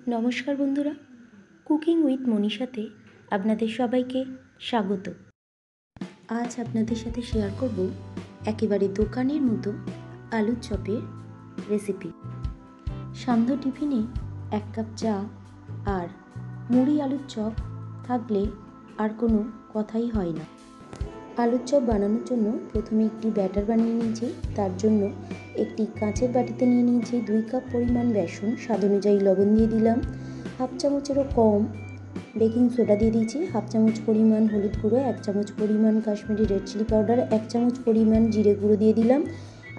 নমস্কার বন্ধুরা, cooking with মনীষাতে আপনাদের সবাইকে স্বাগত। আজ আপনাদের সাথে শেয়ার করব একেবারে দোকানের মতো আলুর চপের রেসিপি। সান্ধ্য টিফিনে 1 কাপ চা আর মুড়ি আলুর চপ থাকলে আর কোনো কথাই হয় না। আলুর চপ বানানোর জন্য প্রথমে একটি ব্যাটার বানিয়ে নিয়েছি। তার জন্য একটি কাঁচের বাটিতে নিয়ে নিয়েছি 2 কাপ পরিমাণ বেসন, স্বাদ অনুযায়ী লবণ দিয়ে দিলাম, 1/2 চামচেরও কম বেকিং সোডা দিয়ে দিয়েছি, 1/2 চামচ পরিমাণ হলুদ গুঁড়ো, 1 চামচ পরিমাণ কাশ্মীরি রেড চিলি পাউডার, 1 চামচ পরিমাণ জিরে গুঁড়ো দিয়ে দিলাম,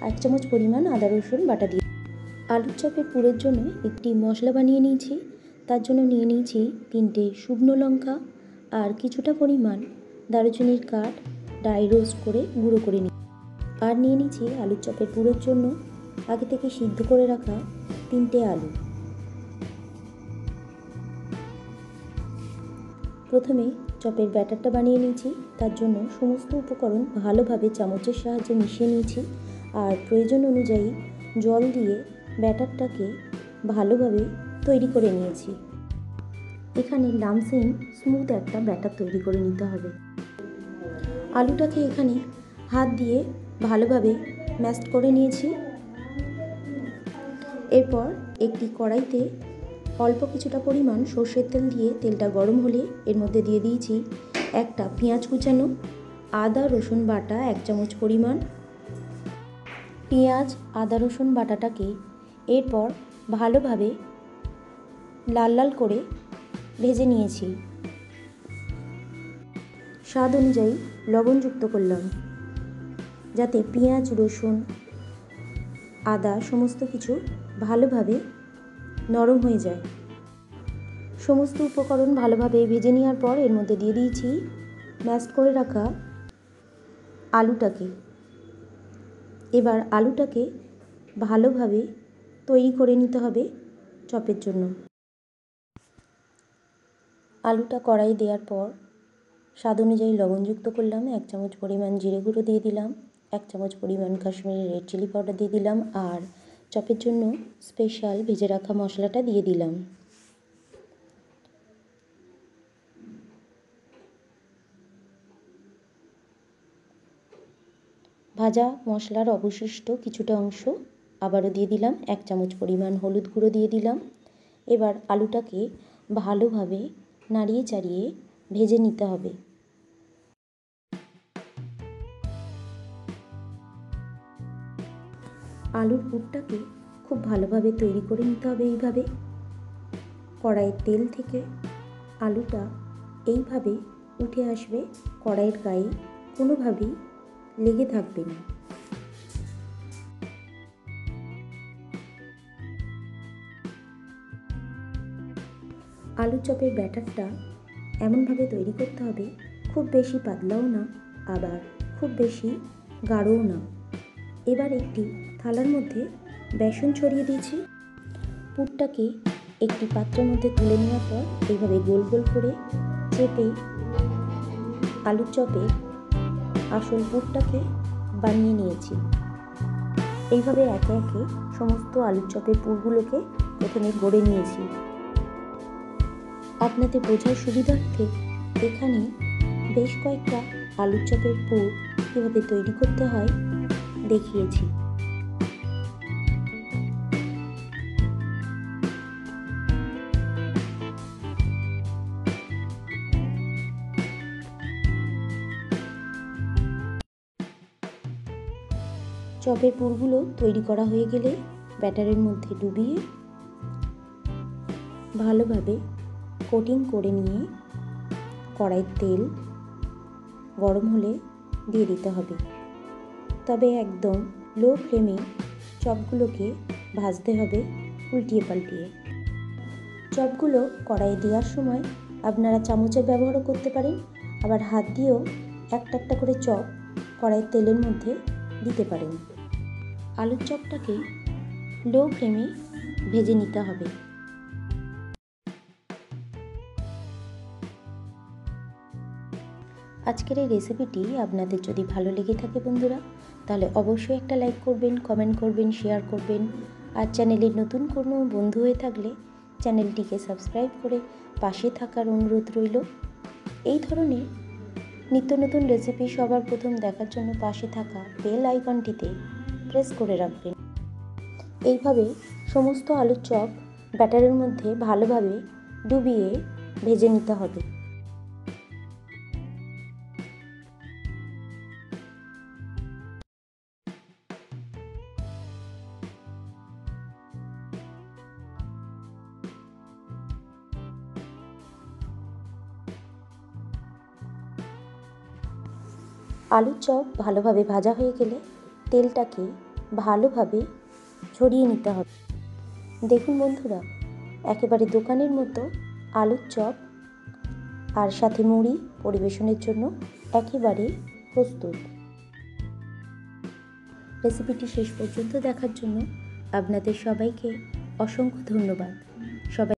1 চামচ পরিমাণ আদা রসুন বাটা দিয়ে আলুর চপের পুরের জন্য একটি মশলা বানিয়ে নিয়েছি। তার জন্য নিয়ে নিয়েছি 3টে শুকনো লঙ্কা আর কিছুটা পরিমাণ দারুচিনির কাঠ ড্রাই রোস্ট করে গুঁড়ো করে নিই। আর নিয়ে নিয়েছি আলুর চপের পুরের জন্য আগে থেকে সিদ্ধ করে রাখা 3টে আলু। প্রথমে চপের ব্যাটারটা বানিয়ে নিয়েছি। তার জন্য সমস্ত উপকরণ ভালোভাবে চামচের সাহায্যে মিশিয়ে নিয়েছি আর প্রয়োজন অনুযায়ী জল দিয়ে ব্যাটারটাকে ভালোভাবে তৈরি করে নিয়েছি। এখানে লামসেন স্মুথ একটা ব্যাটার তৈরি করে নিতে হবে। আলুটাকে এখানে হাত দিয়ে ভালোভাবে ম্যাশ করে নিয়েছি। এরপর একটি কড়াইতে অল্প কিছুটা পরিমাণ সর্ষের তেল দিয়ে তেলটা গরম হলে এর মধ্যে দিয়ে দিয়েছি একটা পেঁয়াজ কুচানো, আদা রসুন বাটা 1 চামচ পরিমাণ। পেঁয়াজ আদা রসুন বাটাটাকে এরপর ভালোভাবে লাল লাল করে ভেজে নিয়েছি। স্বাদ অনুযায়ী লবণ যুক্ত করলাম যাতে পেঁয়াজ রসুন আদা সমস্ত কিছু ভালোভাবে নরম হয়ে যায়। সমস্ত উপকরণ ভালোভাবে ভেজে নেওয়ার পর এর মধ্যে দিয়ে দিয়েছি ম্যাশ করে রাখা আলুটাকে। এবার আলুটাকে ভালোভাবে তৈরি করে নিতে হবে চপের জন্য। আলুটা কড়াই দেওয়ার পর স্বাদ অনুযায়ী লবণ যুক্ত করলাম, 1 চামচ পরিমাণ জিরে গুঁড়ো দিয়ে দিলাম, 1 চামচ পরিমাণ কাশ্মীরি রেড চিলি পাউডার দিয়ে দিলাম আর চপের জন্য স্পেশাল ভেজে রাখা মশলাটা দিয়ে দিলাম। ভাজা মশলার অবশিষ্ট কিছুটা অংশ আবারও দিয়ে দিলাম, 1 চামচ পরিমাণ হলুদ গুঁড়ো দিয়ে দিলাম। এবার আলুটাকে ভালোভাবে নাড়িয়ে চাড়িয়ে ভেজে নিতে হবে। আলুর পুরটাকে খুব ভালোভাবে তৈরি করে নিতে হবে। এইভাবে কড়াইয়ের তেল থেকে আলুটা এইভাবে উঠে আসবে, কড়াইয়ের গায়ে কোনোভাবেই লেগে থাকবে না। আলুর চপের ব্যাটারটা এমনভাবে তৈরি করতে হবে, খুব বেশি পাতলাও না আবার খুব বেশি গাঢ়ও না। এবার একটি থালার মধ্যে বেসন ছড়িয়ে দিয়েছি। পুরটাকে একটি পাত্রের মধ্যে তুলে নেওয়ার পর এইভাবে গোল গোল করে চেপে আলুর চপের আসল পুরটাকে বানিয়ে নিয়েছি। এইভাবে একে একে সমস্ত আলুর চপের পুরগুলোকে প্রথমে গড়ে নিয়েছি। আপনাদের বোঝার সুবিধার্থে এখানে বেশ কয়েকটা আলুর চপের পুর কীভাবে তৈরি করতে হয় দেখিয়েছি। চপের পুরগুলো তৈরি করা হয়ে গেলে ব্যাটারের মধ্যে ডুবিয়ে ভালোভাবে কোটিং করে নিয়ে কড়াইয়ের তেল গরম হলে দিয়ে দিতে হবে। তবে একদম লো ফ্লেমে চপগুলোকে ভাজতে হবে উল্টিয়ে পাল্টিয়ে। চপগুলো কড়াইয়ে দেওয়ার সময় আপনারা চামচের ব্যবহারও করতে পারেন, আবার হাত দিয়েও একটা একটা করে চপ কড়াইয়ের তেলের মধ্যে দিতে পারেন। আলুর চপটাকে লো ফ্লেমে ভেজে নিতে হবে। আজকের এই রেসিপিটি আপনাদের যদি ভালো লেগে থাকে বন্ধুরা, তাহলে অবশ্যই একটা লাইক করবেন, কমেন্ট করবেন, শেয়ার করবেন। আর চ্যানেলের নতুন কোনো বন্ধু হয়ে থাকলে চ্যানেলটিকে সাবস্ক্রাইব করে পাশে থাকার অনুরোধ রইল। এই ধরনের নিত্য নতুন রেসিপি সবার প্রথম দেখার জন্য পাশে থাকা বেল আইকনটিতে প্রেস করে রাখবেন। এইভাবে সমস্ত আলুর চপ ব্যাটারের মধ্যে ভালোভাবে ডুবিয়ে ভেজে নিতে হবে। আলুর চপ ভালোভাবে ভাজা হয়ে গেলে তেলটাকে ভালোভাবে ছড়িয়ে নিতে হবে। দেখুন বন্ধুরা, একেবারে দোকানের মতো আলুর চপ আর সাথে মুড়ি পরিবেশনের জন্য একেবারে প্রস্তুত। রেসিপিটি শেষ পর্যন্ত দেখার জন্য আপনাদের সবাইকে অসংখ্য ধন্যবাদ। সবাই